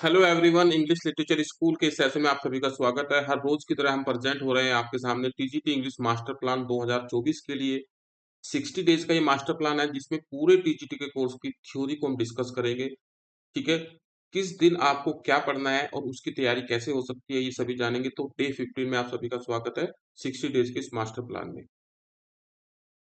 Hello everyone, English literature school के इस session में आप सभी का स्वागत है। हर रोज की तरह हम प्रेजेंट हो रहे हैं आपके सामने टीजीटी इंग्लिश मास्टर प्लान 2024 के लिए। 60 डेज का ये मास्टर प्लान है जिसमें पूरे टीजीटी के कोर्स की थ्योरी को हम डिस्कस करेंगे। ठीक है, किस दिन आपको क्या पढ़ना है और उसकी तैयारी कैसे हो सकती है ये सभी जानेंगे। तो डे 15 में आप सभी का स्वागत है 60 डेज के इस मास्टर प्लान में।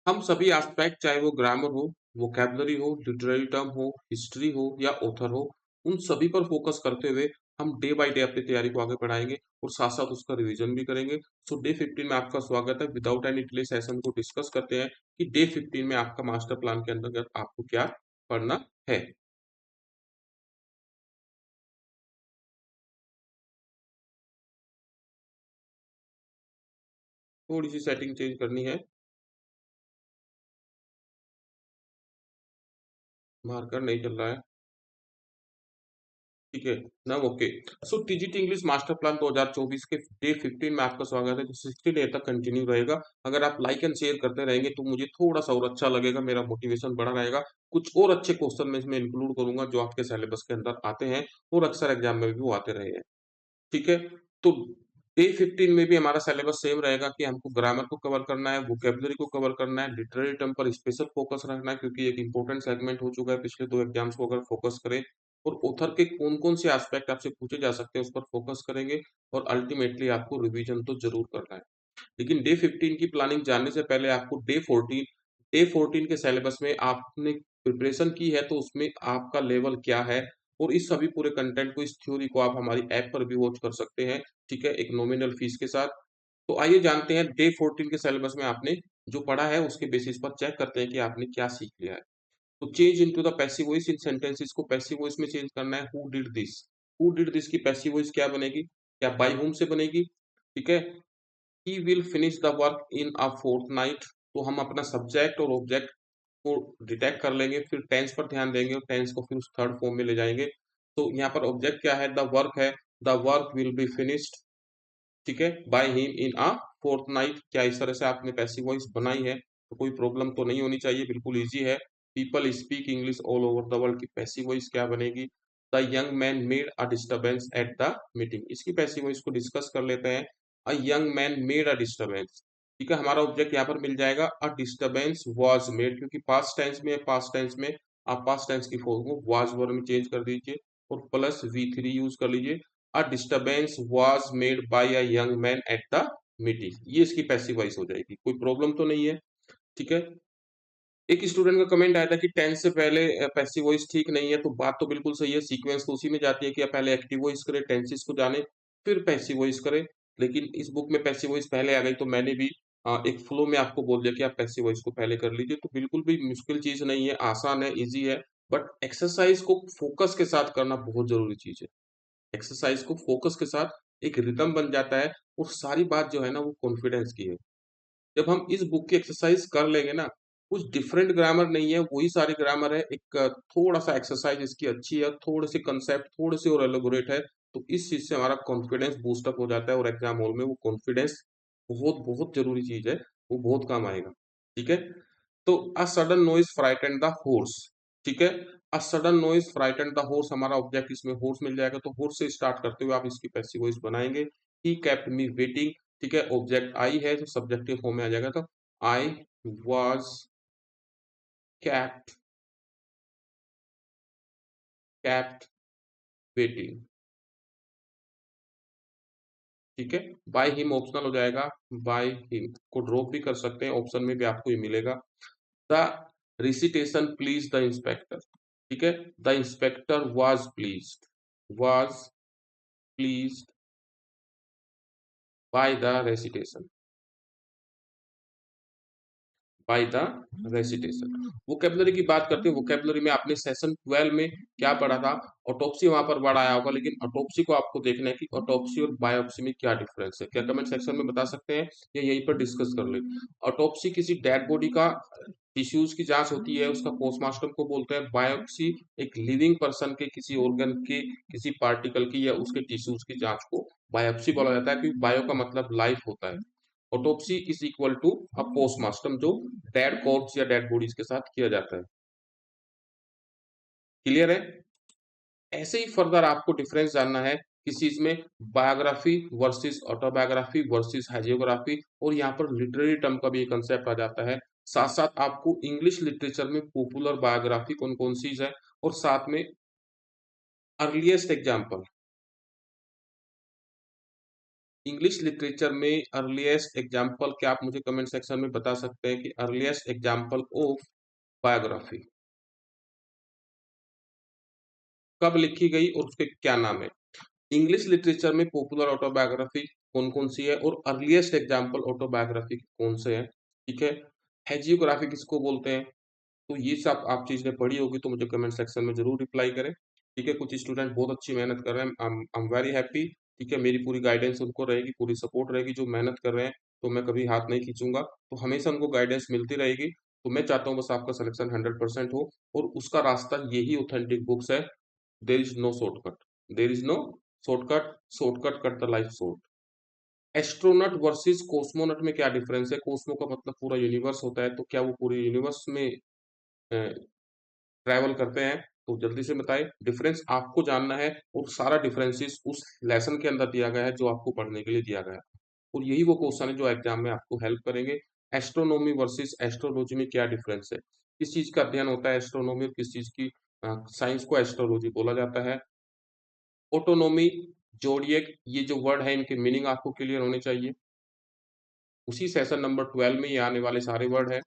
हम सभी एस्पेक्ट, चाहे वो ग्रामर हो, वोकैबुलरी हो, लिटरेरी टर्म हो, हिस्ट्री हो या ऑथर हो, उन सभी पर फोकस करते हुए हम डे बाय डे अपनी तैयारी को आगे बढ़ाएंगे और साथ साथ उसका रिवीजन भी करेंगे। सो डे 15 में आपका स्वागत है। विदाउट एनी डिले सेशन को डिस्कस करते हैं कि डे 15 में आपका मास्टर प्लान के अंतर्गत आपको क्या पढ़ना है। थोड़ी सी सेटिंग चेंज करनी है। मार्कर नहीं चल रहा है। ठीक है ना, ओके। सो टीजीटी इंग्लिश मास्टर प्लान 2024 के डे 15 में आपका स्वागत है जो 60 डे तक कंटिन्यू रहेगा। अगर आप लाइक एंड शेयर करते रहेंगे तो मुझे थोड़ा सा और अच्छा लगेगा, मेरा मोटिवेशन बढ़ा रहेगा। कुछ और अच्छे क्वेश्चन में इसमें इंक्लूड करूंगा जो आपके सिलेबस के अंदर आते हैं और अक्सर एग्जाम में भी वो आते रहे हैं। ठीक है, तो डे 15 में भी हमारा सिलेबस सेम रहेगा कि हमको ग्रामर को कवर करना है, वोकेबलरी को कवर करना है, लिटरेरी टर्म पर स्पेशल फोकस रखना है क्योंकि एक इंपॉर्टेंट सेगमेंट हो चुका है पिछले दो एग्जाम्स को अगर फोकस करें। और ऑथर के कौन कौन से एस्पेक्ट आपसे पूछे जा सकते हैं उस पर फोकस करेंगे। और अल्टीमेटली आपको रिवीजन तो जरूर करना है। लेकिन डे 15 की प्लानिंग जानने से पहले आपको डे 14 के सिलेबस में आपने प्रिपरेशन की है तो उसमें आपका लेवल क्या है। और इस सभी पूरे कंटेंट को, इस थ्योरी को आप हमारी ऐप पर भी वॉच कर सकते हैं। ठीक है, एक नॉमिनल फीस के साथ। तो आइए जानते हैं डे 14 के सिलेबस में आपने जो पढ़ा है उसके बेसिस पर चेक करते हैं कि आपने क्या सीख लिया है। तो change into the passive voice in sentences को पैसिव वॉइस में चेंज करना है। हु डिड दिस की पैसिव वॉइस क्या बनेगी, क्या बाय होम से बनेगी। ठीक है, he will finish the work in a fortnight. तो हम अपना सब्जेक्ट और ऑब्जेक्ट को डिटेक्ट कर लेंगे, फिर टेंस पर ध्यान देंगे और टेंस को फिर उस थर्ड फॉर्म में ले जाएंगे। तो यहाँ पर ऑब्जेक्ट क्या है, द वर्क है। The work will be finished, ठीक है, by him in a fortnight. क्या इस तरह से आपने पैसिव वॉइस बनाई है तो कोई प्रॉब्लम तो नहीं होनी चाहिए, बिल्कुल इजी है। People speak English all over the world की पैसिव वॉइस क्या बनेगी। The young man made a disturbance at the meeting, इसकी पैसिव वॉइस को डिस्कस कर लेते हैं। A young man made a disturbance, ठीक है, हमारा ऑब्जेक्ट यहाँ पर मिल जाएगा। अ डिस्टर्बेंस वाज मेड, क्योंकि पास्ट टेंस में है, पास्ट टेंस में आप पास्ट टेंस की फॉर्म को वाज वर्ब में चेंज कर दीजिए और प्लस V3 यूज कर लीजिए। A disturbance was made by a young man at the meeting, ये इसकी पैसिव वॉइस हो जाएगी। कोई प्रॉब्लम तो नहीं है। ठीक है, एक स्टूडेंट का कमेंट आया था कि टेंस से पहले पैसिव वॉइस ठीक नहीं है। तो बात तो बिल्कुल सही है, सीक्वेंस तो उसी में जाती है कि आप पहले एक्टिव वॉइस करें, टेंसेस को जाने, फिर पैसिव वॉइस करें। लेकिन इस बुक में पैसिव वॉइस पहले आ गई तो मैंने भी एक फ्लो में आपको बोल दिया कि आप पैसिव वॉइस को पहले कर लीजिए। तो बिल्कुल भी मुश्किल चीज नहीं है, आसान है, इजी है। बट एक्सरसाइज को फोकस के साथ करना बहुत जरूरी चीज है। एक्सरसाइज को फोकस के साथ एक रिदम बन जाता है और सारी बात जो है ना वो कॉन्फिडेंस की है। जब हम इस बुक की एक्सरसाइज कर लेंगे ना, कुछ डिफरेंट ग्रामर नहीं है, वही सारी ग्रामर है। एक थोड़ा सा एक्सरसाइज इसकी अच्छी है, थोड़े से कंसेप्ट थोड़े से और एलोबोरेट है। तो इस चीज से हमारा कॉन्फिडेंस बूस्टअप हो जाता है और एग्जाम हॉल में वो कॉन्फिडेंस बहुत बहुत जरूरी चीज है, वो बहुत काम आएगा। ठीक है, तो a sudden noise frightened the horse. ठीक है, a sudden noise frightened the horse, हमारा ऑब्जेक्ट इसमें हॉर्स मिल जाएगा। तो हॉर्स से स्टार्ट करते हुए आप इसकी पैसिव वॉइस बनाएंगे। ही केप्ट मी वेटिंग, ठीक है, ऑब्जेक्ट आई है जो सब्जेक्टिव फॉर्म में आ जाएगा। तो I was kept kept waiting. ठीक है, बाय हिम ऑप्शनल हो जाएगा, बाय हिम को ड्रॉप भी कर सकते हैं, ऑप्शन में भी आपको ये मिलेगा। The recitation please the inspector, ठीक है, the inspector was pleased by the recitation, by the recitation. Vocabulary की बात करते हैं, वोकेबलरी में आपने सेशन 12 में क्या पढ़ा था। ऑटोप्सी वहां पर वर्ड आया होगा, लेकिन ऑटोप्सी को आपको देखना है कि ऑटोप्सी और बायोप्सी में क्या डिफरेंस है। क्या कमेंट सेक्शन में बता सकते हैं या यहीं पर डिस्कस कर ले। ऑटोप्सी किसी डेड बॉडी का टिश्यूज की जांच होती है, उसका पोस्टमार्टम को बोलते हैं। बायोप्सी एक लिविंग पर्सन के किसी ऑर्गन के, किसी पार्टिकल की या उसके टिश्यूज की जांच को बायोप्सी बोला जाता है, क्योंकि बायो का मतलब लाइफ होता है। Autopsy is equal to a postmortem, जो डेड कॉर्प्स या डेड बॉडीज के साथ किया जाता है। क्लियर है। ऐसे ही फर्दर आपको डिफरेंस जानना है किस चीज में, बायोग्राफी वर्सेस ऑटोबायोग्राफी वर्सेस हाजियोग्राफी, और यहाँ पर लिटरेरी टर्म का भी एक कंसेप्ट आ जाता है। साथ साथ आपको इंग्लिश लिटरेचर में पॉपुलर बायोग्राफी कौन कौन सी है, और साथ में अर्लीस्ट एग्जाम्पल, इंग्लिश लिटरेचर में अर्लीस्ट एग्जाम्पल क्या आप मुझे कमेंट सेक्शन में बता सकते हैं कि अर्लीस्ट एग्जाम्पल ऑफ बायोग्राफी कब लिखी गई और उसके क्या नाम है। इंग्लिश लिटरेचर में पॉपुलर ऑटोबायोग्राफी कौन कौन सी है और अर्लीस्ट एग्जाम्पल ऑटोबायोग्राफी कौन से हैं, ठीक है। हेजियोग्राफी किसको बोलते हैं, तो ये सब आप चीजें पढ़ी होगी तो मुझे कमेंट सेक्शन में जरूर रिप्लाई करें, ठीक है। कुछ स्टूडेंट बहुत अच्छी मेहनत कर रहे हैं, आई एम वेरी हैप्पी, ठीक है। मेरी पूरी गाइडेंस उनको रहेगी, पूरी सपोर्ट रहेगी, जो मेहनत कर रहे हैं तो मैं कभी हाथ नहीं खींचूंगा, तो हमेशा उनको गाइडेंस मिलती रहेगी। तो मैं चाहता हूँ बस आपका सिलेक्शन 100% हो, और उसका रास्ता यही ऑथेंटिक बुक्स है। There is no shortcut, there is no shortcut, shortcut cut the life short. Astronaut versus cosmonaut में क्या डिफरेंस है, कॉस्मो का मतलब पूरा यूनिवर्स होता है, तो क्या वो पूरे यूनिवर्स में ट्रैवल करते हैं, तो जल्दी से बताएं। डिफरेंस आपको जानना है, और सारा डिफरेंसेस उस लेसन के अंदर दिया गया है जो आपको पढ़ने के लिए दिया गया है, और यही वो क्वेश्चन है जो एग्जाम में आपको हेल्प करेंगे। एस्ट्रोनॉमी वर्सेस एस्ट्रोलॉजी में क्या डिफरेंस है, किस चीज का अध्ययन होता है एस्ट्रोनॉमी, और किस चीज की साइंस को एस्ट्रोलॉजी बोला जाता है। ऑटोनॉमी, जोडिएक, ये जो वर्ड है इनके मीनिंग आपको क्लियर होने चाहिए, उसी सेशन नंबर 12 में ये आने वाले सारे वर्ड है,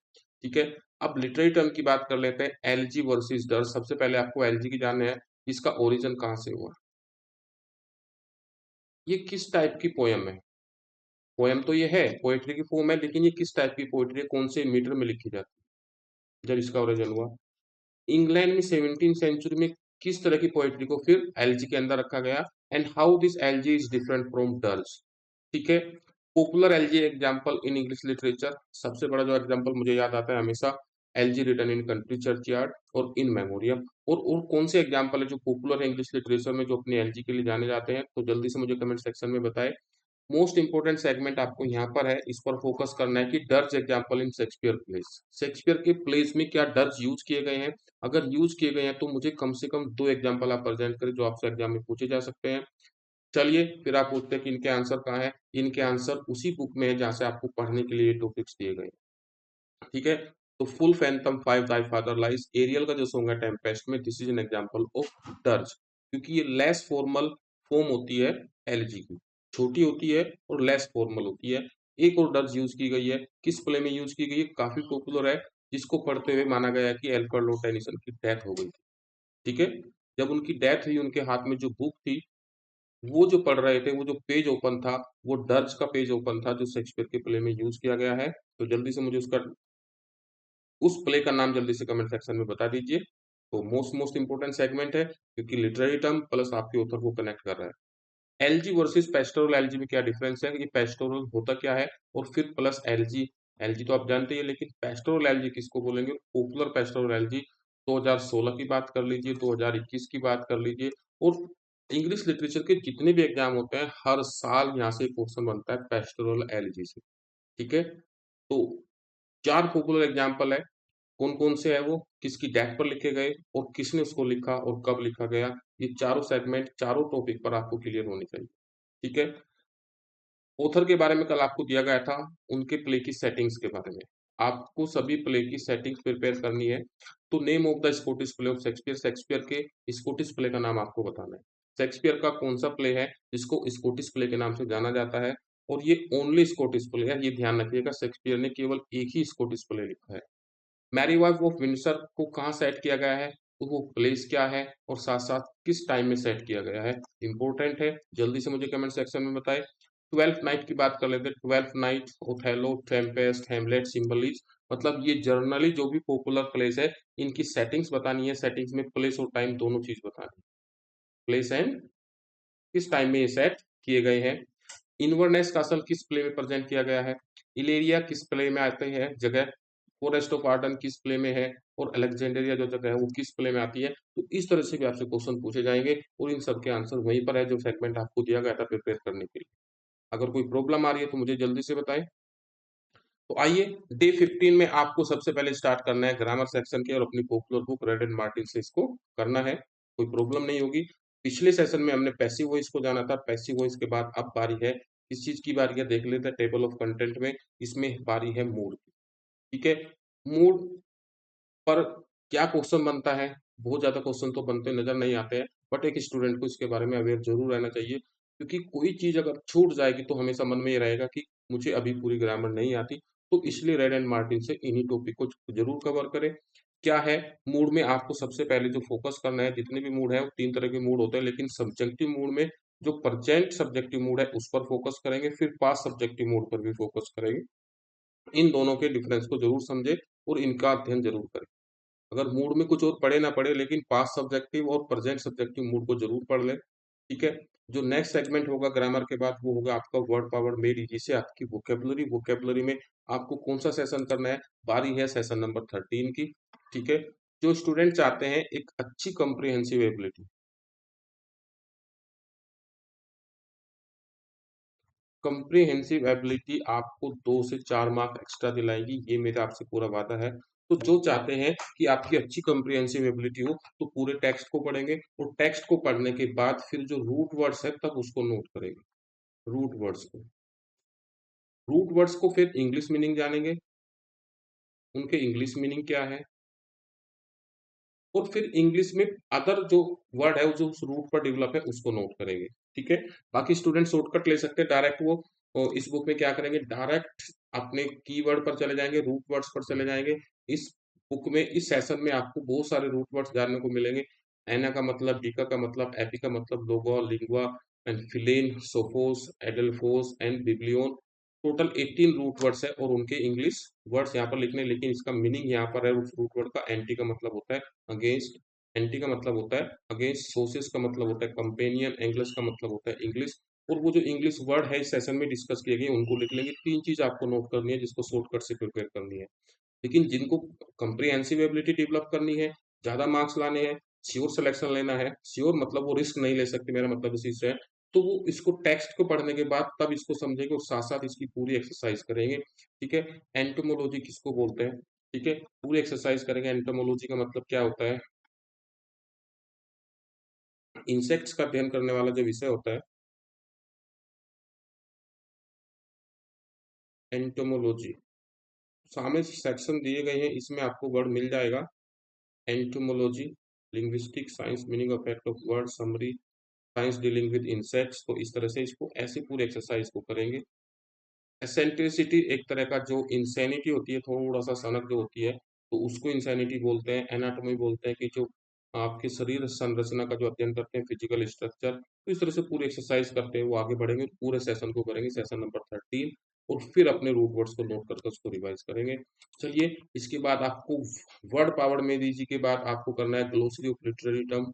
ठीक है। अब लिटरेरी टर्म की बात कर लेते हैं, एलजी वर्सेस डर। सबसे पहले आपको एलजी की जानना है, इसका ओरिजिन कहाँ से हुआ, ये किस टाइप की पोयम है। पोयम तो ये है, पोएट्री की फॉर्म है, लेकिन ये किस टाइप की पोएट्री है, कौन से मीटर में लिखी जाती है जब इसका ओरिजिन हुआ। इंग्लैंड में 17वीं सेंचुरी में किस तरह की पोएट्री को फिर एलजी के अंदर रखा गया, and how this elegy is different from डर्स, ठीक है। Popular elegy example in English literature, सबसे बड़ा जो एग्जांपल मुझे याद आता है हमेशा, elegy written in country churchyard और इन मेमोरियम। और कौन से एग्जांपल है जो पॉपुलर है इंग्लिश लिटरेचर में जो अपने एलजी के लिए जाने जाते हैं, तो जल्दी से मुझे कमेंट सेक्शन में बताएं। मोस्ट इंपोर्टेंट सेगमेंट आपको यहाँ पर है, इस पर फोकस करना है कि dirge example in Shakespeare place, Shakespeare के प्लेस में क्या डर्ज यूज किए गए हैं। अगर यूज किए गए हैं तो मुझे कम से कम 2 एग्जांपल आप प्रेजेंट करें जो आपसे एग्जाम में पूछे जा सकते हैं। चलिए फिर आप पूछते हैं कि इनके आंसर कहाँ है, इनके आंसर उसी बुक में है जहाँ से आपको पढ़ने के लिए टॉपिक्स दिए गए, ठीक है। तो फुल फैंटम 5 दाई फादर लाइज, एरियल का जो सॉन्ग है टेम्पेस्ट में, this is an example of dirge, क्योंकि ये लेस फॉर्मल फॉर्म होती है एलजी की, छोटी होती है और लेस फॉर्मल होती है। एक और डर्ज यूज की गई है, किस प्ले में यूज की गई है, काफी पॉपुलर है, जिसको पढ़ते हुए माना गया है कि एल्फ्रेड लॉर्ड टेनिसन की डेथ हो गई थी, ठीक है। जब उनकी डेथ हुई, उनके हाथ में जो बुक थी, वो जो पढ़ रहे थे, वो जो पेज ओपन था, वो डर्ज का पेज ओपन था जो शेक्सपियर के प्ले में यूज किया गया है। तो जल्दी से मुझे उसका, उस प्ले का नाम जल्दी से कमेंट सेक्शन में बता दीजिए। तो मोस्ट मोस्ट इंपोर्टेंट सेगमेंट है, क्योंकि लिटरेरी टर्म प्लस आपके ऑथर को कनेक्ट कर रहा है। एलजी वर्सेस पेस्टोरल एलजी में क्या डिफरेंस है, ये पेस्टोरल होता क्या है, और फिर प्लस एलजी। एलजी तो आप जानते ही हैं, लेकिन पेस्टोरल एलजी किसको बोलेंगे, पॉपुलर पेस्टोरल एलजी 2016 की बात कर लीजिए, 2021 की बात कर लीजिए, और इंग्लिश लिटरेचर के जितने भी एग्जाम होते हैं हर साल यहाँ से क्वेश्चन बनता है पेस्टोरल एलजी से, ठीक है। तो 4 पॉपुलर एग्जाम्पल है, कौन-कौन से है वो, किसकी डेथ पर लिखे गए और किसने उसको लिखा और कब लिखा गया, ये चारों सेगमेंट चारों टॉपिक पर आपको क्लियर होनी चाहिए, ठीक है। ऑथर के बारे में कल आपको दिया गया था, उनके प्ले की सेटिंग्स के बारे में। आपको सभी प्ले की सेटिंग्स प्रिपेयर करनी है। तो name of the Scottish play of Shakespeare, Shakespeare के स्कॉटिश प्ले का नाम आपको बताना है। शेक्सपियर का कौन सा प्ले है जिसको स्कॉटिश प्ले के नाम से जाना जाता है, और ये ओनली स्कॉटिश प्ले है, ये ध्यान रखिएगा, शेक्सपियर ने केवल एक ही स्कॉटिश प्ले लिखा है। मैरी वाइफ ऑफ विंडसर को कहाँ सेट किया गया है, तो वो प्लेस क्या है, और साथ साथ किस टाइम में सेट किया गया है, इंपॉर्टेंट है, जल्दी से मुझे कमेंट सेक्शन में बताएं। ट्वेल्थ नाइट की बात कर लेते हैं, ट्वेल्थ नाइट, ओथेलो, टेम्पेस्ट, हेमलेट, सिम्बलीज, मतलब ये जर्नली जो भी पॉपुलर प्लेस है, इनकी सेटिंग्स बतानी है, सेटिंग्स में प्लेस और टाइम दोनों चीज बतानी है, प्लेस एंड किस टाइम में ये सेट किए गए हैं। इन्वर्नेस कासल किस प्ले में प्रेजेंट किया गया है, इलेरिया किस प्ले में आते हैं जगह, फॉरेस्ट ऑफ आर्डन किस प्ले में है, और अलेक्जेंडरिया जो जगह है वो किस प्ले में आती है। तो इस तरह से भी आपसे क्वेश्चन पूछे जाएंगे, और इन सब के आंसर वहीं पर है जो सेगमेंट आपको दिया गया था प्रिपेयर करने के लिए। अगर कोई प्रॉब्लम आ रही है तो मुझे जल्दी से बताएं। तो आइए, डे 15 में आपको सबसे पहले स्टार्ट करना है ग्रामर सेक्शन के, और अपनी popular book red and Martin से इसको करना है। कोई प्रॉब्लम नहीं होगी। पिछले सेशन में हमने पैसिव वॉइस को जाना था, पैसिव वॉइस के बाद अब बारी है इस चीज़ की, बारी है देख लेते हैं टेबल ऑफ कंटेंट में, इसमें बारी है मूड की, ठीक है? मूड पर क्या क्वेश्चन बनता है? बहुत ज़्यादा क्वेश्चन तो बनते नज़र नहीं आते हैं, बट एक स्टूडेंट को इसके बारे में अवेयर ज़रूर रहना चाहिए, क्योंकि कोई चीज़ अगर छूट जाएगी तो हमेशा मन में ये रहेगा कि मुझे अभी पूरी ग्रामर नहीं आती, तो इसलिए रेड एंड मार्टिन से इन्हीं टॉपिक को ज़रूर कवर करें। क्या है, मूड में आपको सबसे पहले जो फोकस करना है, जितने भी मूड हैं, वो 3 तरह के मूड होते हैं, लेकिन सब्जेक्टिव मूड में जो प्रेज़ेंट सब्जेक्टिव मूड है, उस पर फोकस करेंगे, फिर पास्ट सब्जेक्टिव मूड पर भी फोकस करेंगे। इन दोनों के डिफरेंस को ज़रूर समझें और इनका अध्ययन ज़रूर करें। अगर मूड में कुछ और पढ़े ना पढ़े, लेकिन पास्ट सब्जेक्टिव और प्रेजेंट सब्जेक्टिव मूड को जरूर पढ़ लें, ठीक है? जो नेक्स्ट सेगमेंट होगा ग्रामर के बाद, वो होगा आपका वर्ड पावर मेड इजी से आपकी वोकेबलरी। वोकेबलरी में आपको कौन सा सेशन करना है? बारी है सेशन नंबर 13 की, ठीक है? जो स्टूडेंट चाहते हैं एक अच्छी कॉम्प्रिहेंसिव एबिलिटी, कॉम्प्रिहेंसिव एबिलिटी आपको 2 से 4 मार्क एक्स्ट्रा दिलाएगी, ये मेरा आपसे पूरा वादा है। तो जो चाहते हैं कि आपकी अच्छी कॉम्प्रिहेंसिव एबिलिटी हो, तो पूरे टेक्स्ट को पढ़ेंगे और टेक्स्ट को पढ़ने के बाद फिर जो रूट वर्ड्स है तब उसको नोट करेंगे, रूट वर्ड्स को। रूट वर्ड्स को फिर इंग्लिश मीनिंग जानेंगे, उनके इंग्लिश मीनिंग क्या है, और फिर इंग्लिश में अदर जो वर्ड है जो उस रूट पर डेवलप है उसको नोट करेंगे, ठीक है? बाकी स्टूडेंट शॉर्टकट ले सकते हैं, डायरेक्ट वो इस बुक में क्या करेंगे, डायरेक्ट अपने कीवर्ड पर चले जाएंगे, रूट वर्ड्स पर चले जाएंगे। इस बुक में, इस सेशन में आपको बहुत सारे रूट वर्ड्स जानने को मिलेंगे। एना का मतलब, डीका का मतलब, एपी का मतलब, logo, lingua and philein, sophos, adelphos and biblion. Total 18 root words है और उनके इंग्लिश वर्ड्स यहाँ पर लिखने, लेकिन इसका मीनिंग यहाँ पर है उस रूट वर्ड का। एंटी का मतलब होता है अगेंस्ट, एंटी का मतलब होता है अगेंस्ट, सोर्सेस का मतलब होता है कंपेनियन, एंग्लिश का मतलब होता है इंग्लिश। और वो जो इंग्लिश वर्ड है इस सेशन में डिस्कस किए गए उनको लिख लेंगे। 3 चीज आपको नोट करनी है जिसको शॉर्टकट से प्रिपेयर करनी है। लेकिन जिनको कंप्रिहेंसिव एबिलिटी डेवलप करनी है, ज़्यादा मार्क्स लाने हैं, श्योर सिलेक्शन लेना है, श्योर मतलब वो रिस्क नहीं ले सकते, मेरा मतलब इसी से है, तो वो इसको टेक्स्ट को पढ़ने के बाद तब इसको समझेंगे और साथ-साथ इसकी पूरी एक्सरसाइज करेंगे, ठीक है? एंटोमोलॉजी किसको बोलते हैं, ठीक है? पूरी एक्सरसाइज करेंगे। एंटोमोलॉजी का मतलब क्या होता है? इंसेक्ट्स का अध्ययन करने वाला जो विषय होता है, एंटोमोलॉजी। सामने सेक्शन दिए गए हैं, इसमें आपको वर्ड मिल जाएगा। Entomology, linguistic science, meaning of fact of word, summary, science dealing with insects. तो इस तरह से इसको ऐसे पूरे एक्सरसाइज को करेंगे। एसेंट्रिसिटी एक तरह का जो इंसैनिटी होती है, थोड़ा सा सनक जो होती है, तो उसको इंसैनिटी बोलते हैं। एनाटॉमी बोलते हैं कि जो आपके शरीर संरचना का जो अध्ययन करते हैं, फिजिकल स्ट्रक्चर। तो इस तरह से पूरी एक्सरसाइज करते हैं वो आगे बढ़ेंगे, पूरे सेशन को करेंगे, सेशन नंबर 13। और फिर अपने रूट वर्ड्स को नोट करके उसको रिवाइज करेंगे। चलिए, इसके बाद आपको वर्ड पावर में दीजिए के बाद आपको करना है ग्लोसरी ऑफ लिटरेरी टर्म।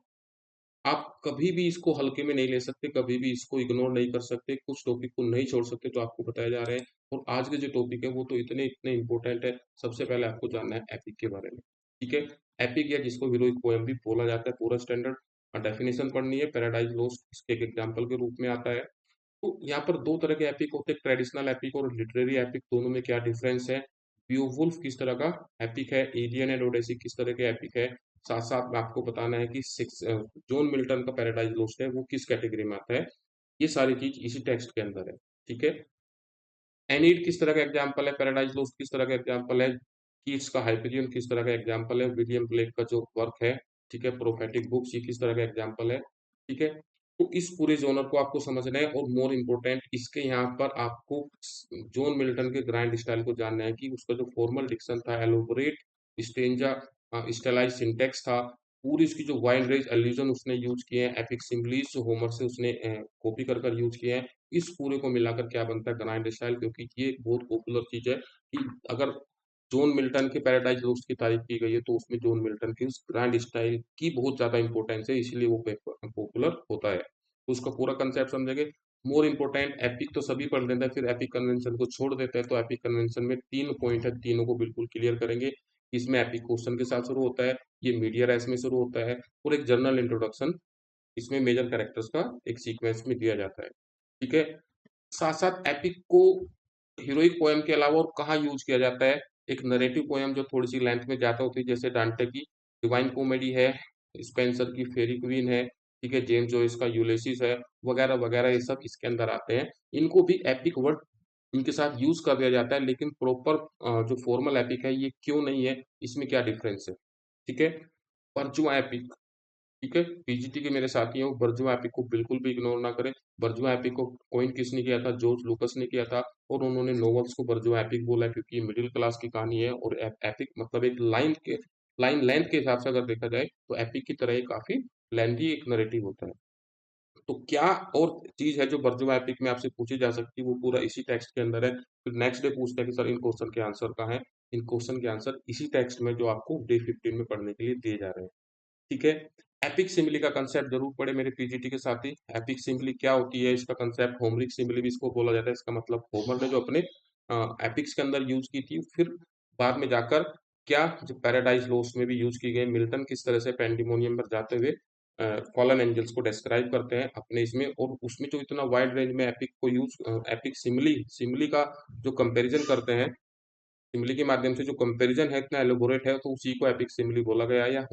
आप कभी भी इसको हल्के में नहीं ले सकते, कभी भी इसको इग्नोर नहीं कर सकते, कुछ टॉपिक को नहीं छोड़ सकते जो आपको बताए जा रहे हैं। और आज के जो टॉपिक है वो तो इतने इतने इंपॉर्टेंट है। सबसे पहले आपको जानना है एपिक के बारे में, ठीक है? एपिक या जिसको हीरोइक पोएम भी बोला जाता है, पूरा स्टैंडर्ड डेफिनेशन पढ़नी है। पैराडाइज लोस्ट इसके एक एग्जाम्पल के रूप में आता है। तो यहाँ पर 2 तरह के एपिक होते हैं, ट्रेडिशनल एपिक और लिटरेरी एपिक। दोनों में क्या डिफरेंस है? बियोवुल्फ किस तरह का एपिक है, एलियन एंड ओडेसी किस तरह के एपिक है, साथ-साथ में आपको बताना है कि जॉन मिल्टन का पैराडाइज लोस्ट है वो किस कैटेगरी में आता है। ये सारी चीज़ इसी टेक्स्ट के अंदर है, ठीक है? एनीड किस तरह का एग्जाम्पल है, पैराडाइज लोस्ट किस तरह का एग्जाम्पल है, कीट्स का हाइपेरियन किस तरह का एग्जाम्पल है, विलियम ब्लेक का जो वर्क है, ठीक है, प्रोफेटिक बुक्स, ये किस तरह का एग्जाम्पल है, ठीक है? तो इस पूरे जॉनर को आपको समझना है और मोर इम्पोर्टेंट इसके यहाँ पर आपको जॉन मिल्टन के ग्रांड स्टाइल को जानना है कि उसका जो फॉर्मल डिक्शन था, एलोबरेट स्टेंजा स्टाइलाइज्ड सिंटैक्स था, पूरी उसकी जो वाइड रेंज एल्यूजन उसने यूज किए हैं, एपिक सिम्बलीज जो होमर से उसने कॉपी कर कर यूज किए हैं, इस पूरे को मिलाकर क्या बनता है ग्रांड स्टाइल। क्योंकि ये बहुत पॉपुलर चीज है कि अगर जॉन मिल्टन के पैराडाइज लोस्ट की तारीफ की गई है तो उसमें जॉन मिल्टन की उस ग्रैंड स्टाइल की बहुत ज्यादा इंपॉर्टेंस है, इसलिए वो पॉपुलर होता है। तो उसका पूरा कंसेप्ट समझेंगे। मोर इम्पोर्टेंट एपिक तो सभी पढ़ लेते हैं, फिर एपिक कन्वेंशन को छोड़ देते हैं। तो एपिक कन्वेंशन में 3 पॉइंट है, तीनों को बिल्कुल क्लियर करेंगे। इसमें एपिक क्वेश्चन के साथ शुरू होता है, ये मीडिया रेस में शुरू होता है, और एक जर्नल इंट्रोडक्शन इसमें मेजर कैरेक्टर्स का एक सीक्वेंस में दिया जाता है, ठीक है? साथ साथ एपिक को हीरोइक पोएम के अलावा और कहाँ यूज किया जाता है? एक नरेटिव पोएम जो थोड़ी सी लेंथ में ज्यादा होती है, जैसे डांटे की डिवाइन कॉमेडी है, स्पेंसर की फेरी क्वीन है, ठीक है, जेम्स जॉयस का यूलिसिस है, वगैरह वगैरह, ये सब इसके अंदर आते हैं। इनको भी एपिक वर्ड इनके साथ यूज कर दिया जाता है, लेकिन प्रॉपर जो फॉर्मल एपिक है ये क्यों नहीं है, इसमें क्या डिफरेंस है, ठीक है। परजुआ एपिक, ठीक है, पीजीटी के मेरे साथी हैं वो बर्जुआ एपिक को बिल्कुल भी इग्नोर ना करें। बर्जुआ एपिक को कॉइन किसने किया था? जॉर्ज लूकस ने किया था, और उन्होंने नोवेल्स को बर्जुआ एपिक बोला है, क्योंकि ये मिडिल क्लास की कहानी है, और एपिक मतलब एक लाइन लेंथ के हिसाब से अगर देखा जाए तो एपिक की तरह ये काफी लेंथी एक नरेटिव होता है। तो क्या और चीज है जो बर्जुआ एपिक में आपसे पूछी जा सकती है, वो पूरा इसी टेक्स्ट के अंदर है। फिर नेक्स्ट डे पूछता है कि सर इन क्वेश्चन के आंसर कहाँ है। इन क्वेश्चन के आंसर इसी टेक्स्ट में जो आपको डे 15 में पढ़ने के लिए दिए जा रहे हैं, ठीक है। एपिक सिमिली का कंसेप्ट जरूर पढ़े मेरे पीजीटी के साथी। एपिक सिमिली क्या होती है, इसका कंसेप्ट होमरिक सिमिली भी इसको बोला जाता है। इसका मतलब होमर ने जो अपने एपिक्स के अंदर यूज की थी, फिर बाद में जाकर क्या जो पैराडाइज लॉस्ट में भी यूज की गई। मिल्टन किस तरह से पेंडिमोनियम पर जाते हुए फॉलन एंजल्स को डिस्क्राइब करते हैं अपने इसमें, और उसमें जो इतना वाइड रेंज में एपिक को यूज एपिक सिमिली सिमिली का जो कंपैरिजन करते हैं, सिमिली के माध्यम से जो कंपैरिजन है इतना एलोबोरेट है, तो उसी को एपिक सिमिली बोला गया है, या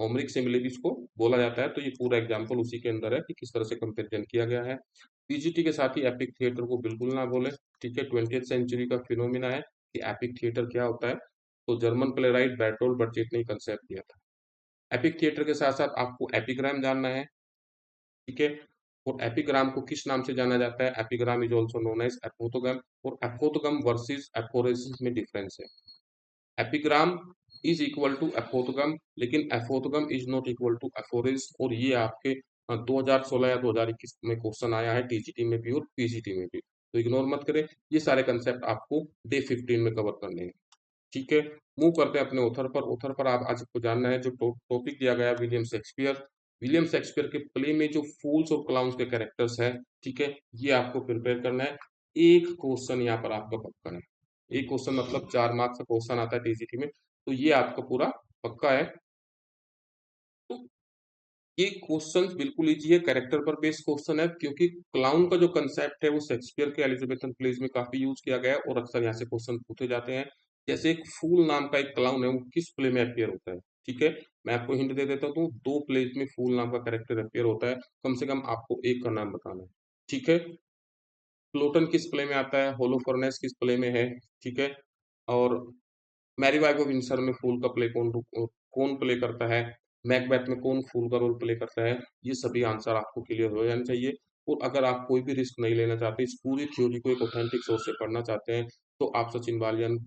होमरिक सिमिली भी इसको बोला जाता है। तो ये पूरा एग्जाम्पल उसी के अंदर है कि किस तरह से कंपेरिजन किया गया है। पीजीटी के साथ ही एपिक थिएटर को बिल्कुल ना बोले, ठीक है। 20th सेंचुरी का फिनोमिना है कि एपिक थिएटर क्या होता है। तो जर्मन प्लेराइट बर्टोल्ड बर्जेट ने कंसेप्ट दिया था। एपिक थिएटर के साथ साथ आपको एपिग्राम जानना है, ठीक है। और एपिग्राम को किस नाम से जाना जाता है? Epigram is also known as apophthegm, और एपोथोगम वर्सेस एपोरेसिस में डिफरेंस है। Epigram is equal to apophthegm, लेकिन apophthegm is not equal to aphorism, और ये आपके 2016 या 2021 में क्वेश्चन आया है टीजीटी में भी और पीजीटी में भी, तो इग्नोर मत करें। ये सारे कंसेप्ट आपको डे 15 में कवर करने हैं, ठीक है। मूव करते हैं अपने ऑथर पर। ऑथर पर आप आज को जानना है जो टॉपिक दिया गया है, विलियम शेक्सपियर। विलियम शेक्सपियर के प्ले में जो फूल्स और क्लाउन्स के कैरेक्टर्स हैं, ठीक है, ये आपको प्रिपेयर करना है। एक क्वेश्चन यहाँ पर आपका पक्का है। एक क्वेश्चन मतलब 4 मार्क्स का क्वेश्चन आता है टीजीटी में, तो ये आपका पूरा पक्का है। तो ये क्वेश्चन बिल्कुल इजी है, कैरेक्टर पर बेस्ड क्वेश्चन है, क्योंकि क्लाउन का जो कंसेप्ट है वो शेक्सपियर के एलिजाबेथन प्लेज में काफी यूज किया गया है, और अक्सर यहाँ से क्वेश्चन पूछे जाते हैं। जैसे एक फूल नाम का एक क्लाउन है, वो किस प्ले में अपियर होता है, ठीक है। मैं आपको हिंट दे देता हूँ, 2 प्लेज में फूल नाम का कैरेक्टर अपियर होता है। कम से कम आपको एक का नाम बताना है, ठीक है। प्लोटन किस प्ले में आता है, होलोफर्नेस किस प्ले में है, ठीक है। और मैरीवाइव ऑफ विंसर में फूल का प्ले कौन प्ले करता है, मैकबेथ में कौन फूल का रोल प्ले करता है। ये सभी आंसर आपको क्लियर हो जाने चाहिए। और अगर आप कोई भी रिस्क नहीं लेना चाहते, इस पूरी थ्योरी को एक ऑथेंटिक सोर्स से पढ़ना चाहते हैं, तो आप सचिन बालियान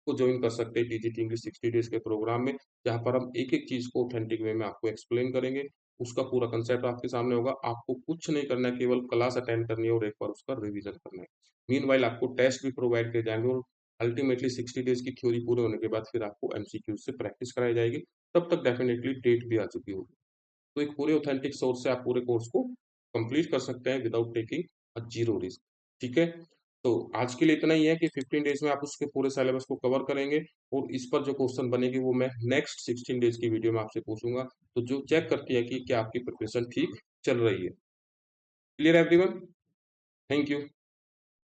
को ज्वाइन कर सकते हैं टीजीटी इंग्लिश 60 डेज के प्रोग्राम में, जहाँ पर हम एक एक चीज को ऑथेंटिक वे में आपको एक्सप्लेन करेंगे। उसका पूरा कंसेप्ट आपके सामने होगा, आपको कुछ नहीं करना है, केवल क्लास अटेंड करनी है और एक बार उसका रिवीजन करना है। मीनवाइल आपको टेस्ट भी प्रोवाइड किए जाएंगे, और अल्टीमेटली 60 डेज की थ्योरी पूरे होने के बाद फिर आपको एमसीक्यू से प्रैक्टिस कराई जाएगी। तब तक डेफिनेटली डेट भी आ चुकी होगी। तो एक पूरे ऑथेंटिक सोर्स से आप पूरे कोर्स को कंप्लीट कर सकते हैं without taking a zero risk, ठीक है। तो आज के लिए इतना ही है कि 15 डेज में आप उसके पूरे सिलेबस को कवर करेंगे, और इस पर जो क्वेश्चन बनेगी वो मैं नेक्स्ट 16 डेज की वीडियो में आपसे पूछूंगा, तो जो चेक करती है कि क्या आपकी प्रिपरेशन ठीक चल रही है। Clear everyone? Thank you.